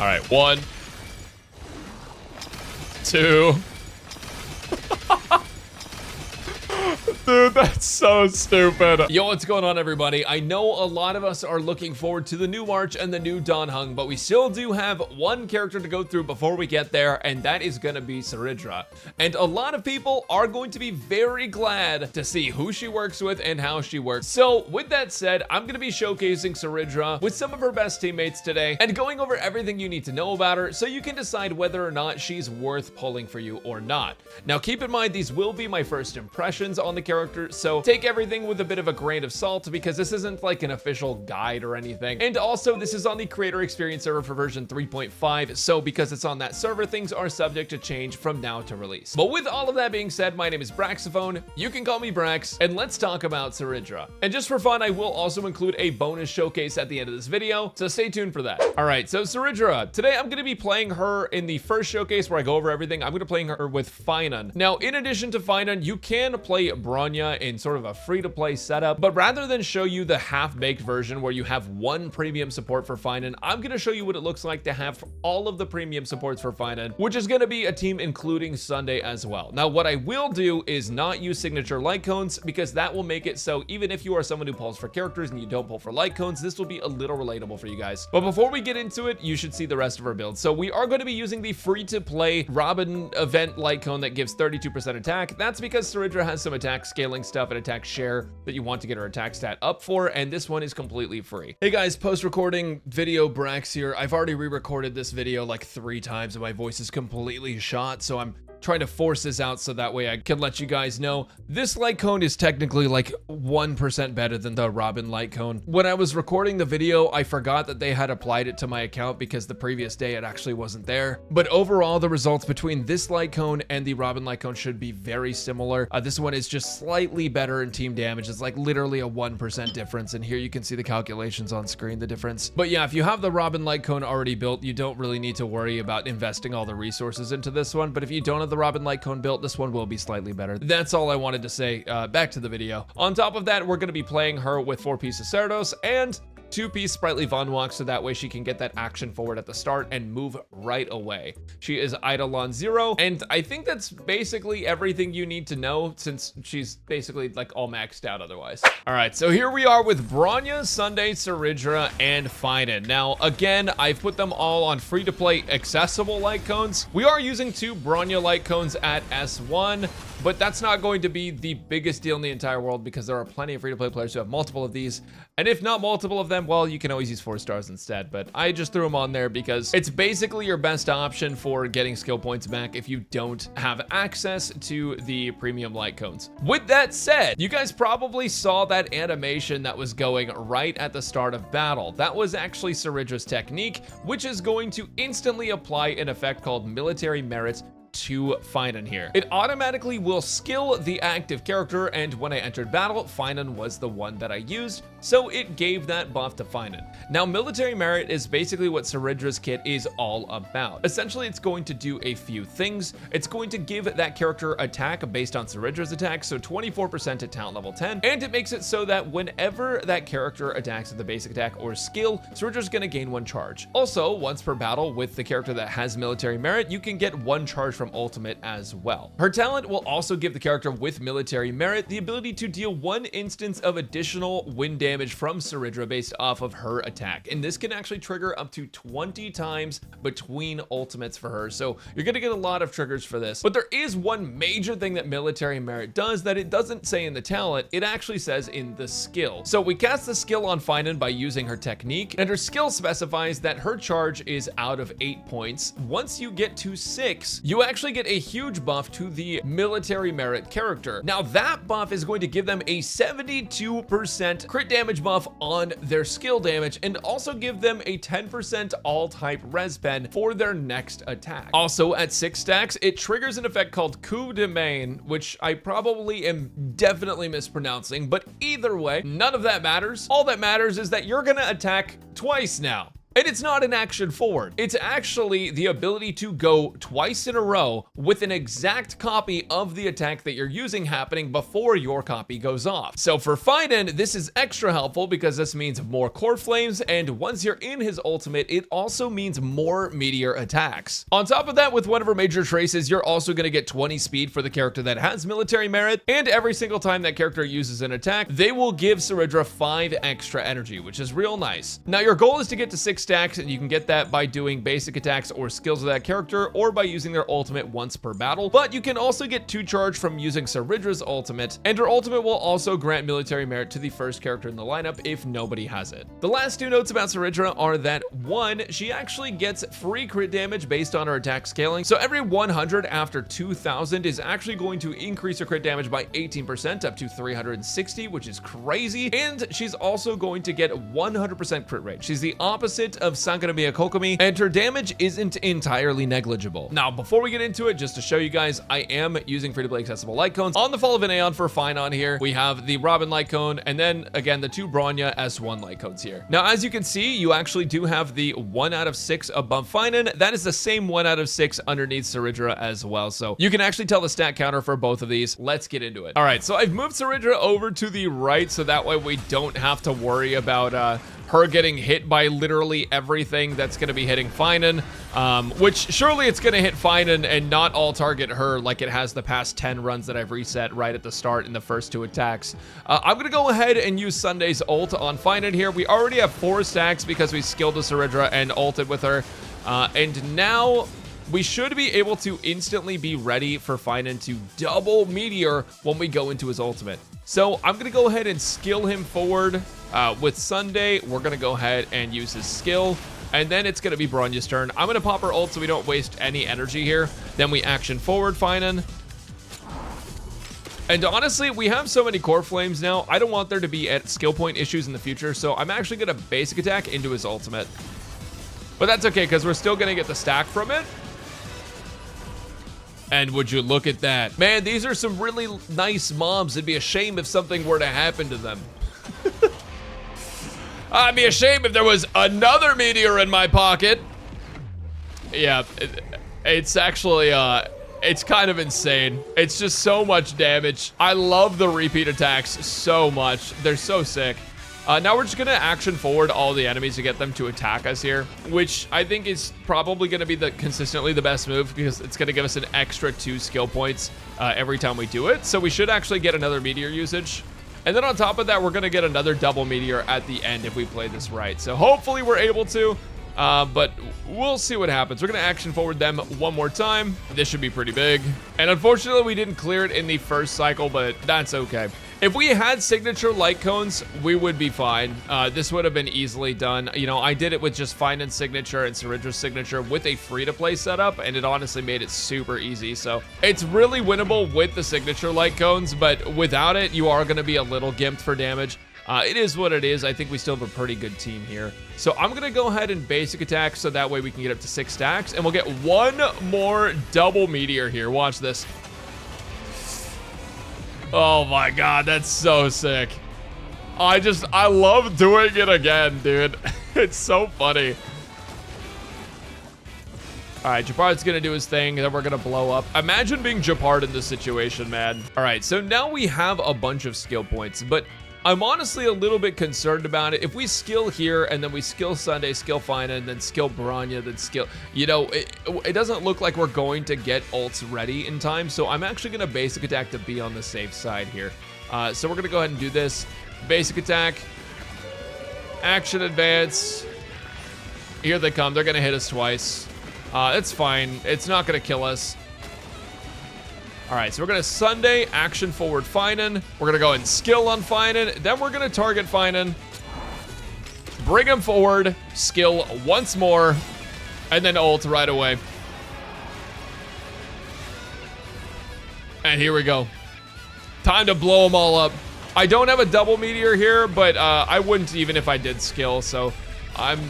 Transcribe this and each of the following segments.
All right, 1, 2. Dude, that's so stupid. Yo, what's going on, everybody? I know a lot of us are looking forward to the new March and the new Dawn Hung, but we still do have one character to go through before we get there, and that is gonna be Cerydra. And a lot of people are going to be very glad to see who she works with and how she works. So with that said, I'm gonna be showcasing Cerydra with some of her best teammates today and going over everything you need to know about her so you can decide whether or not she's worth pulling for you or not. Now, keep in mind, these will be my first impressions on the character, so take everything with a bit of a grain of salt because this isn't like an official guide or anything. And also, this is on the creator experience server for version 3.5, so because it's on that server, things are subject to change from now to release. But with all of that being said, my name is Braxophone, you can call me Brax, and let's talk about Cerydra. And just for fun, I will also include a bonus showcase at the end of this video, so stay tuned for that. All right, so Cerydra, today I'm gonna be playing her in the first showcase where I go over everything. I'm gonna be playing her with Phainon. Now, in addition to Phainon, you can play Bronya in sort of a free-to-play setup, but rather than show you the half-baked version where you have one premium support for Phainon, I'm gonna show you what it looks like to have all of the premium supports for Phainon, which is gonna be a team including Sunday as well. Now, what I will do is not use signature light cones because that will make it so even if you are someone who pulls for characters and you don't pull for light cones, this will be a little relatable for you guys. But before we get into it, you should see the rest of our build. So we are going to be using the free-to-play Robin event light cone that gives 32% attack. That's because Cerydra has some attack scaling stuff and attack share that you want to get her attack stat up for, and this one is completely free. Hey guys, post-recording video Brax here. I've already re-recorded this video like 3 times and my voice is completely shot, so I'm trying to force this out so that way I can let you guys know this light cone is technically like 1% better than the Robin light cone. When I was recording the video, I forgot that they had applied it to my account because the previous day it actually wasn't there. But overall, the results between this light cone and the Robin light cone should be very similar. This one is just slightly better in team damage. It's like literally a 1% difference. And here you can see the calculations on screen, the difference. But yeah, if you have the Robin light cone already built, you don't really need to worry about investing all the resources into this one. But if you don't have the Robin light cone built, this one will be slightly better. That's all I wanted to say. Back to the video. On top of that, we're going to be playing her with 4 pieces Cerdos and 2-piece Sprightly Von Walk, so that way she can get that action forward at the start and move right away. She is Eidolon 0, and I think that's basically everything you need to know since she's basically like all maxed out otherwise. All right, so here we are with Bronya, Sunday, Cerydra, and Phainon. Now, again, I've put them all on free-to-play accessible light cones. We are using 2 Bronya light cones at S1, but that's not going to be the biggest deal in the entire world because there are plenty of free-to-play players who have multiple of these. And if not multiple of them, well, you can always use 4 stars instead. But I just threw them on there because it's basically your best option for getting skill points back if you don't have access to the premium light cones. With that said, you guys probably saw that animation that was going right at the start of battle. That was actually Cerydra's technique, which is going to instantly apply an effect called Military Merit to Phainon here. It automatically will skill the active character, and when I entered battle, Phainon was the one that I used, so it gave that buff to Phainon. Now, Military Merit is basically what Cerydra's kit is all about. Essentially, it's going to do a few things. It's going to give that character attack based on Cerydra's attack, so 24% at talent level 10, and it makes it so that whenever that character attacks with the basic attack or skill, Cerydra's gonna gain 1 charge. Also, once per battle with the character that has Military Merit, you can get 1 charge from ultimate as well. Her talent will also give the character with Military Merit the ability to deal 1 instance of additional wind damage from Cerydra based off of her attack, and this can actually trigger up to 20 times between ultimates for her, so you're gonna get a lot of triggers for this. But there is one major thing that Military Merit does that it doesn't say in the talent, it actually says in the skill. So we cast the skill on Phainon by using her technique, and her skill specifies that her charge is out of 8 points. Once you get to 6, you actually get a huge buff to the Military Merit character. Now that buff is going to give them a 72% crit damage buff on their skill damage and also give them a 10% all type res pen for their next attack. Also at 6 stacks, it triggers an effect called Coup de Main, which I probably am definitely mispronouncing, but either way, none of that matters. All that matters is that you're gonna attack twice now. And it's not an action forward. It's actually the ability to go twice in a row with an exact copy of the attack that you're using happening before your copy goes off. So for Phainon, this is extra helpful because this means more core flames, and once you're in his ultimate, it also means more meteor attacks. On top of that, with one of her major traces, you're also going to get 20 speed for the character that has military merit, and every single time that character uses an attack, they will give Cerydra 5 extra energy, which is real nice. Now your goal is to get to 6 stacks, and you can get that by doing basic attacks or skills of that character, or by using their ultimate once per battle, but you can also get 2 charge from using Cerydra's ultimate, and her ultimate will also grant military merit to the first character in the lineup if nobody has it. The last 2 notes about Cerydra are that 1, she actually gets free crit damage based on her attack scaling, so every 100 after 2000 is actually going to increase her crit damage by 18% up to 360, which is crazy, and she's also going to get 100% crit rate. She's the opposite of Sankanamiya Kokomi, and her damage isn't entirely negligible. Now, before we get into it, just to show you guys, I am using free-to-play accessible light cones. On the Fall of an Aeon for Phainon here, we have the Robin light cone, and then again, the 2 Bronya S1 light cones here. Now, as you can see, you actually do have the 1 out of 6 above Phainon. That is the same 1 out of 6 underneath Cerydra as well. So you can actually tell the stat counter for both of these. Let's get into it. All right, so I've moved Cerydra over to the right, so that way we don't have to worry about her getting hit by literally everything that's going to be hitting Phainon, which surely it's going to hit Phainon and not all target her like it has the past 10 runs that I've reset right at the start in the first 2 attacks. I'm going to go ahead and use Sunday's ult on Phainon here. We already have 4 stacks because we skilled the Cerydra and ulted with her, and now we should be able to instantly be ready for Phainon to double meteor when we go into his ultimate. So I'm going to go ahead and skill him forward with Sunday. We're going to go ahead and use his skill, and then it's going to be Bronya's turn. I'm going to pop her ult so we don't waste any energy here. Then we action forward Phainon. And honestly, we have so many core flames now, I don't want there to be skill point issues in the future, so I'm actually going to basic attack into his ultimate. But that's okay, because we're still going to get the stack from it. And would you look at that? Man, these are some really nice mobs. It'd be a shame if something were to happen to them. I'd be ashamed if there was another meteor in my pocket. Yeah, it's actually, it's kind of insane. It's just so much damage. I love the repeat attacks so much. They're so sick. Now we're just gonna action forward all the enemies to get them to attack us here, which I think is probably gonna be consistently the best move because it's gonna give us an extra 2 skill points every time we do it. So we should actually get another meteor usage. And then on top of that, we're gonna get another double meteor at the end if we play this right. So hopefully we're able to, but we'll see what happens. We're gonna action forward them one more time. This should be pretty big. And unfortunately, we didn't clear it in the first cycle, but that's okay. If we had signature light cones, we would be fine. This would have been easily done. You know, I did it with just Phainon's signature and Cerydra's signature with a free-to-play setup, and it honestly made it super easy. So it's really winnable with the signature light cones, but without it, you are going to be a little gimped for damage. It is what it is. I think we still have a pretty good team here. So I'm going to go ahead and basic attack so that way we can get up to 6 stacks, and we'll get 1 more double meteor here. Watch this. Oh my god, that's so sick. I love doing it again, dude. It's so funny. All right, Japard's gonna do his thing, then we're gonna blow up. Imagine being Japard in this situation, man. All right, so now we have a bunch of skill points, but I'm honestly a little bit concerned about it. If we skill here, and then we skill Sunday, skill Phainon, then skill Bronya, then skill... You know, it doesn't look like we're going to get ults ready in time, so I'm actually going to basic attack to be on the safe side here. So we're going to go ahead and do this. Basic attack. Action advance. Here they come. They're going to hit us twice. It's fine. It's not going to kill us. All right, so we're gonna Sunday, action forward Phainon. We're gonna go and skill on Phainon. Then we're gonna target Phainon. Bring him forward, skill once more, and then ult right away. And here we go. Time to blow them all up. I don't have a double meteor here, but I wouldn't even if I did skill, so I'm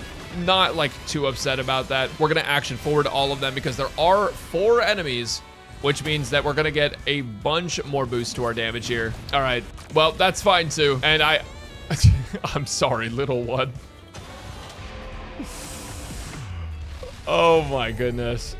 not like too upset about that. We're gonna action forward all of them because there are 4 enemies, which means that we're gonna get a bunch more boost to our damage here. All right, well, that's fine too. And I'm sorry, little one. Oh my goodness.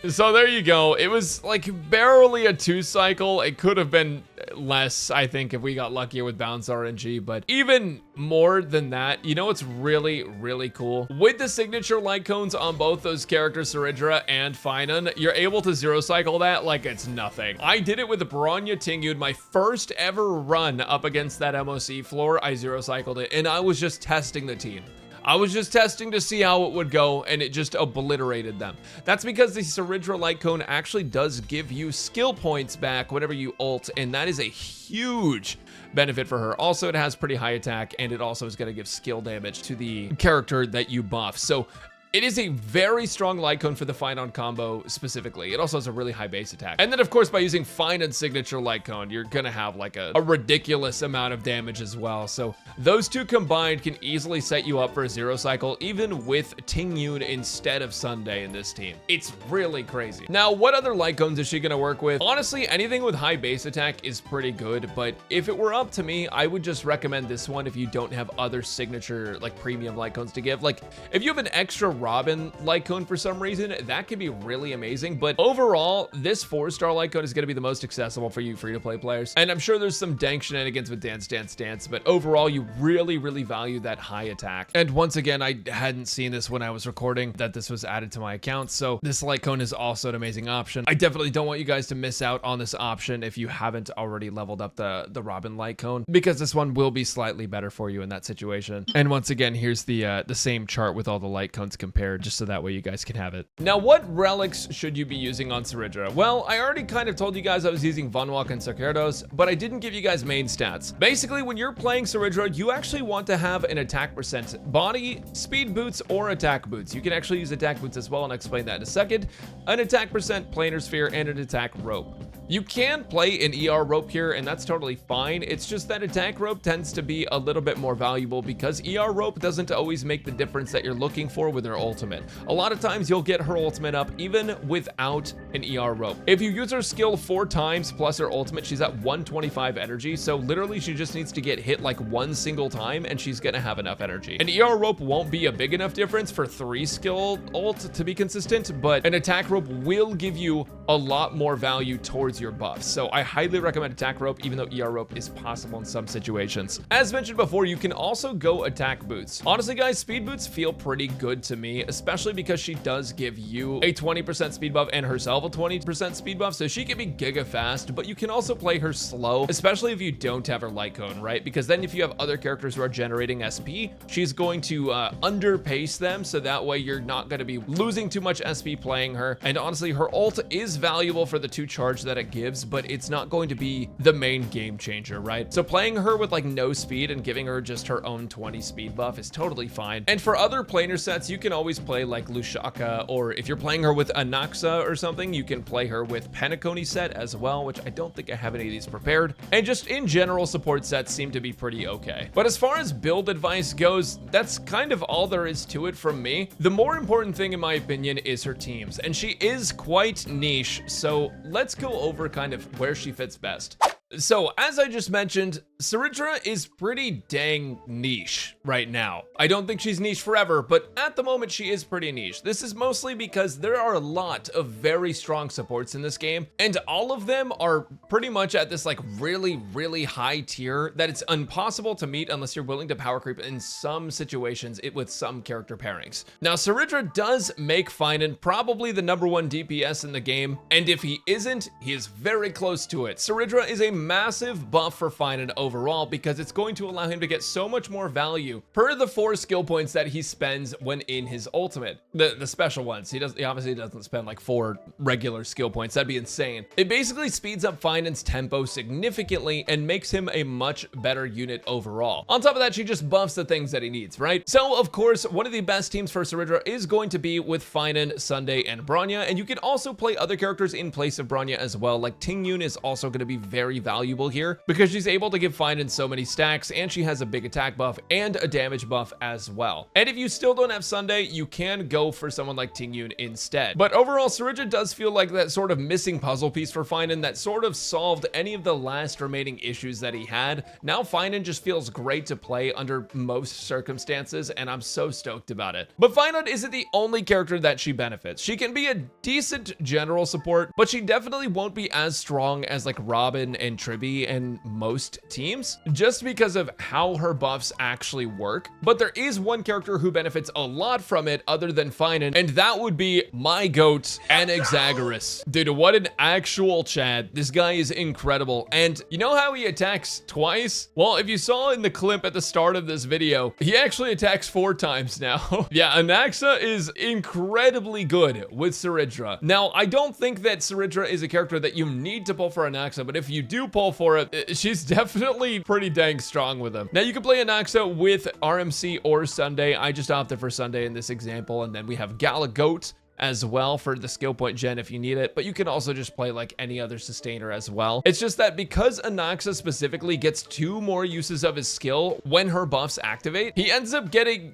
So there you go. It was like barely a 2-cycle. It could have been less, I think, if we got luckier with bounce RNG, but even more than that, you know what's really, really cool? With the signature light cones on both those characters, Cerydra and Phainon, you're able to 0-cycle that like it's nothing. I did it with Bronya Tingyun, my first ever run up against that MOC floor. I 0-cycled it, and I was just testing the team. I was just testing to see how it would go, and it just obliterated them. That's because the Cerydra Light Cone actually does give you skill points back whenever you ult, and that is a huge benefit for her. Also, it has pretty high attack, and it also is going to give skill damage to the character that you buff. So it is a very strong light cone for the Phainon combo specifically. It also has a really high base attack. And then of course, by using Phainon's signature light cone, you're gonna have like a ridiculous amount of damage as well. So those two combined can easily set you up for a 0-cycle, even with Tingyun instead of Sunday in this team. It's really crazy. Now, what other light cones is she gonna work with? Honestly, anything with high base attack is pretty good, but if it were up to me, I would just recommend this one if you don't have other signature like premium light cones to give. Like if you have an extra Robin light cone for some reason, that could be really amazing. But overall, this 4-star light cone is going to be the most accessible for you free-to-play players. And I'm sure there's some dank shenanigans with Dance Dance Dance, but overall, you really, really value that high attack. And once again, I hadn't seen this when I was recording that this was added to my account, so this light cone is also an amazing option. I definitely don't want you guys to miss out on this option if you haven't already leveled up the Robin light cone, because this one will be slightly better for you in that situation. And once again, here's the same chart with all the light cones compared, just so that way you guys can have it. Now, what relics should you be using on Cerydra? Well, I already kind of told you guys I was using Vunwalk and Cercados, but I didn't give you guys main stats. Basically, when you're playing Cerydra, you actually want to have an attack percent body, speed boots, or attack boots. You can actually use attack boots as well, and I'll explain that in a second. An attack percent planar sphere, and an attack rope. You can play an ER rope here, and that's totally fine. It's just that attack rope tends to be a little bit more valuable because ER rope doesn't always make the difference that you're looking for with her ultimate. A lot of times you'll get her ultimate up even without an ER rope. If you use her skill 4 times plus her ultimate, she's at 125 energy. So literally she just needs to get hit like one single time and she's gonna have enough energy. An ER rope won't be a big enough difference for 3 skill ult to be consistent, but an attack rope will give you a lot more value towards your buffs. So I highly recommend attack rope, even though ER rope is possible in some situations. As mentioned before, you can also go attack boots. Honestly, guys, speed boots feel pretty good to me, especially because she does give you a 20% speed buff and herself a 20% speed buff, so she can be giga fast, but you can also play her slow, especially if you don't have her light cone, right? Because then if you have other characters who are generating SP, she's going to underpace them, so that way you're not going to be losing too much SP playing her. And honestly, her ult is valuable for the 2 charge that it gives, but it's not going to be the main game changer, right? So playing her with like no speed and giving her just her own 20 speed buff is totally fine. And for other planar sets, you can always play like Lushaka, or if you're playing her with Anaxa or something, you can play her with Penacony set as well, which I don't think I have any of these prepared. And just in general, support sets seem to be pretty okay. But as far as build advice goes, that's kind of all there is to it from me. The more important thing in my opinion is her teams, and she is quite niche, so let's go over kind of where she fits best. So, as I just mentioned, Cerydra is pretty dang niche right now. I don't think she's niche forever, but at the moment she is pretty niche. This is mostly because there are a lot of very strong supports in this game, and all of them are pretty much at this like really, really high tier that it's impossible to meet unless you're willing to power creep in some situations with some character pairings. Now, Cerydra does make Phainon probably the #1 DPS in the game, and if he isn't, he is very close to it. Cerydra is a massive buff for Phainon overall because it's going to allow him to get so much more value per the 4 skill points that he spends when in his ultimate. The special ones. He obviously doesn't spend like 4 regular skill points. That'd be insane. It basically speeds up Phainon's tempo significantly and makes him a much better unit overall. On top of that, she just buffs the things that he needs, right? So of course, one of the best teams for Cerydra is going to be with Phainon, Sunday, and Bronya, and you can also play other characters in place of Bronya as well. Like Tingyun is also going to be very valuable here because she's able to give Phainon so many stacks, and she has a big attack buff and a damage buff as well. And if you still don't have Sunday, you can go for someone like Tingyun instead. But overall, Cerydra does feel like that sort of missing puzzle piece for Phainon that sort of solved any of the last remaining issues that he had. Now Phainon just feels great to play under most circumstances, and I'm so stoked about it. But Phainon isn't the only character that she benefits. She can be a decent general support, but she definitely won't be as strong as like Robin and Tribby and most teams, just because of how her buffs actually work. But there is one character who benefits a lot from it other than Phainon, and that would be my goat, Anaxa. Dude, what an actual Chad. This guy is incredible. And you know how he attacks twice? Well, if you saw in the clip at the start of this video, he actually attacks 4 times now. Yeah, Anaxa is incredibly good with Cerydra. Now, I don't think that Cerydra is a character that you need to pull for Anaxa, but if you do pull for it, she's definitely pretty dang strong with him. Now, you can play Anaxa with RMC or Sunday. I just opted for Sunday in this example, and then we have Galagoat as well for the skill point gen if you need it, but you can also just play like any other sustainer as well. It's just that because Anaxa specifically gets 2 more uses of his skill when her buffs activate, he ends up getting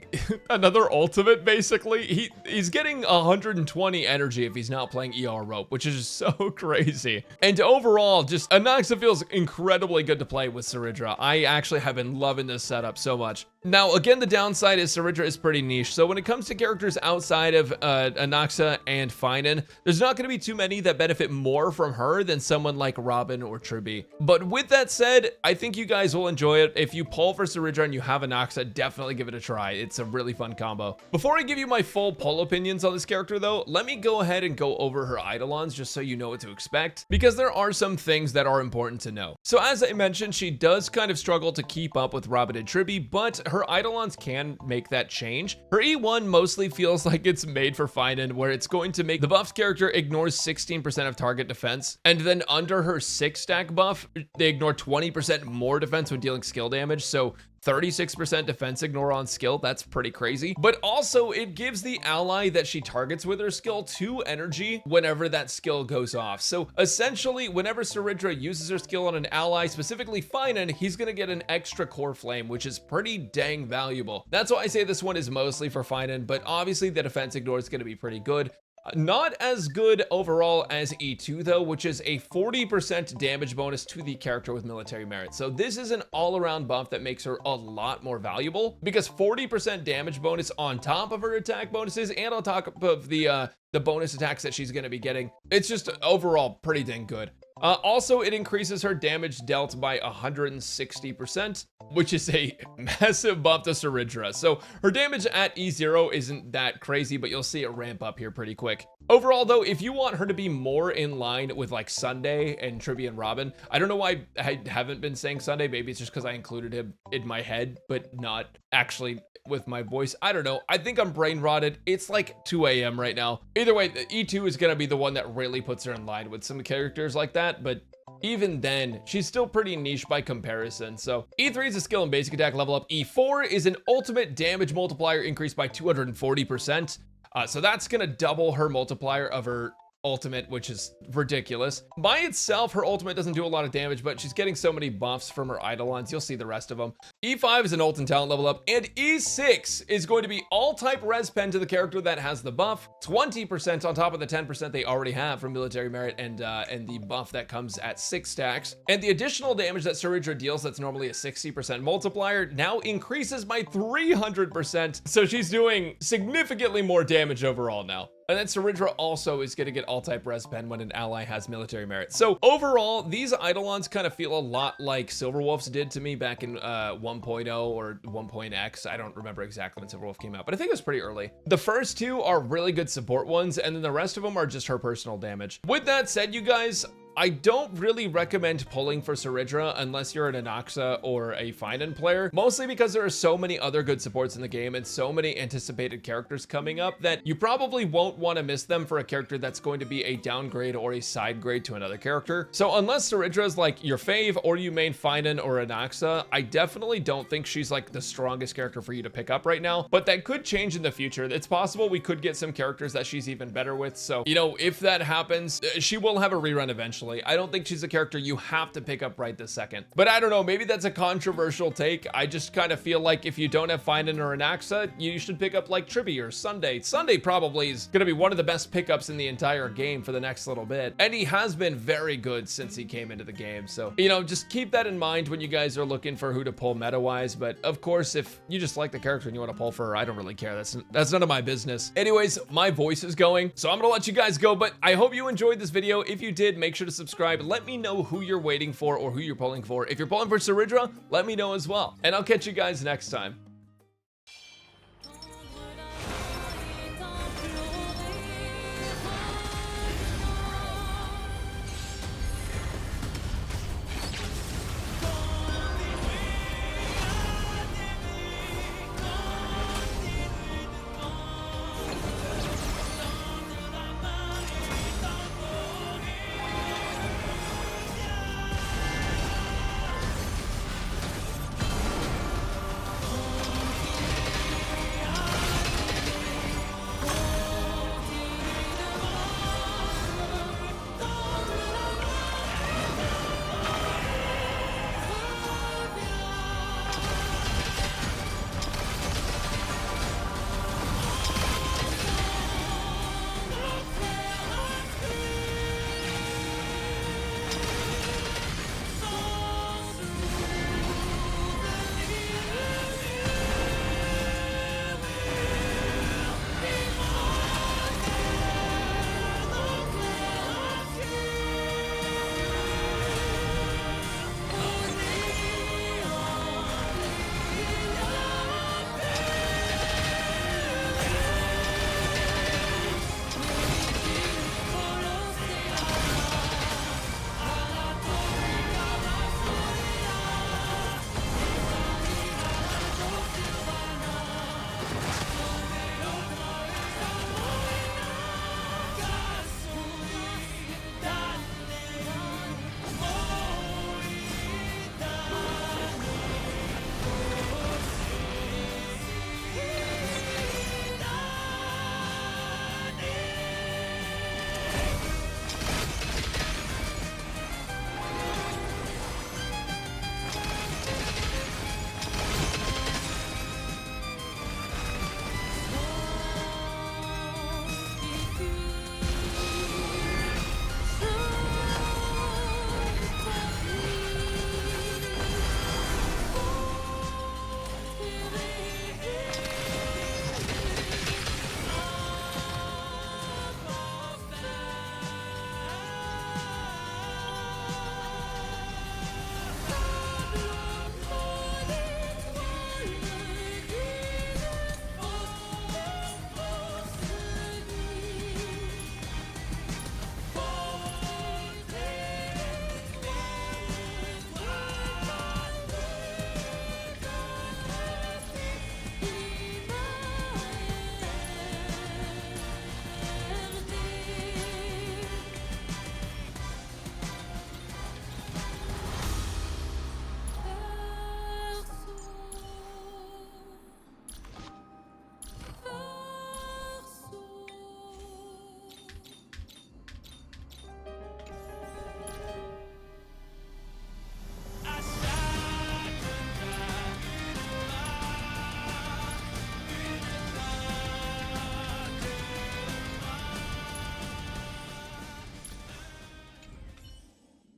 another ultimate basically. He's getting 120 energy if he's not playing ER rope, which is just so crazy. And overall, just Anaxa feels incredibly good to play with Cerydra. I actually have been loving this setup so much. Now, again, the downside is Cerydra is pretty niche. So when it comes to characters outside of Anaxa and Phainon, there's not going to be too many that benefit more from her than someone like Robin or Tribby. But with that said, I think you guys will enjoy it. If you pull for Cerydra and you have Anaxa, definitely give it a try. It's a really fun combo. Before I give you my full pull opinions on this character though, let me go ahead and go over her Eidolons just so you know what to expect, because there are some things that are important to know. So as I mentioned, she does kind of struggle to keep up with Robin and Tribby, but her Eidolons can make that change. Her E1 mostly feels like it's made for Phainon, where it's going to make the buffed character ignores 16% of target defense, and then under her 6-stack buff, they ignore 20% more defense when dealing skill damage, so 36% defense ignore on skill. That's pretty crazy. But also it gives the ally that she targets with her skill 2 energy whenever that skill goes off. So essentially, whenever Cerydra uses her skill on an ally, specifically Phainon, he's gonna get an extra core flame, which is pretty dang valuable. That's why I say this one is mostly for Phainon, but obviously the defense ignore is gonna be pretty good. Not as good overall as E2 though, which is a 40% damage bonus to the character with military merit. So this is an all-around buff that makes her a lot more valuable, because 40% damage bonus on top of her attack bonuses and on top of the bonus attacks that she's going to be getting, it's just overall pretty dang good. Also, it increases her damage dealt by 160%, which is a massive buff to Cerydra. So her damage at E0 isn't that crazy, but you'll see it ramp up here pretty quick. Overall, though, if you want her to be more in line with like Sunday and Tribby and Robin, I don't know why I haven't been saying Sunday. Maybe it's just because I included him in my head, but not actually with my voice. I don't know. I think I'm brain rotted. It's like 2 a.m. right now. Either way, E2 is going to be the one that really puts her in line with some characters like that, but even then, she's still pretty niche by comparison. So E3 is a skill and basic attack level up. E4 is an ultimate damage multiplier increased by 240%. So that's gonna double her multiplier of her ultimate, which is ridiculous. By itself, her ultimate doesn't do a lot of damage, but she's getting so many buffs from her Eidolons. You'll see the rest of them. E5 is an ult and talent level up, and E6 is going to be all type res pen to the character that has the buff, 20% on top of the 10% they already have from military merit and the buff that comes at 6 stacks. And the additional damage that Cerydra deals, that's normally a 60% multiplier, now increases by 300%. So she's doing significantly more damage overall now. And then Cerydra also is going to get all-type res pen when an ally has military merit. So overall, these Eidolons kind of feel a lot like Silverwolf's did to me back in 1.0 or 1.x. I don't remember exactly when Silverwolf came out, but I think it was pretty early. The first 2 are really good support ones, and then the rest of them are just her personal damage. With that said, you guys, I don't really recommend pulling for Cerydra unless you're an Anaxa or a Phainon player, mostly because there are so many other good supports in the game and so many anticipated characters coming up that you probably won't want to miss them for a character that's going to be a downgrade or a side grade to another character. So unless Cerydra is like your fave or you main Phainon or Anaxa, I definitely don't think she's like the strongest character for you to pick up right now, but that could change in the future. It's possible we could get some characters that she's even better with. So, you know, if that happens, she will have a rerun eventually. especially. I don't think she's a character you have to pick up right this second. But I don't know, maybe that's a controversial take. I just kind of feel like if you don't have Phainon or Anaxa, you should pick up like Tribby or Sunday. Sunday probably is going to be one of the best pickups in the entire game for the next little bit. And he has been very good since he came into the game. So, you know, just keep that in mind when you guys are looking for who to pull meta-wise. But of course, if you just like the character and you want to pull for her, I don't really care. That's none of my business. Anyways, my voice is going, so I'm gonna let you guys go, but I hope you enjoyed this video. If you did, make sure to subscribe. Let me know who you're waiting for or who you're pulling for. If you're pulling for Cerydra, let me know as well. And I'll catch you guys next time.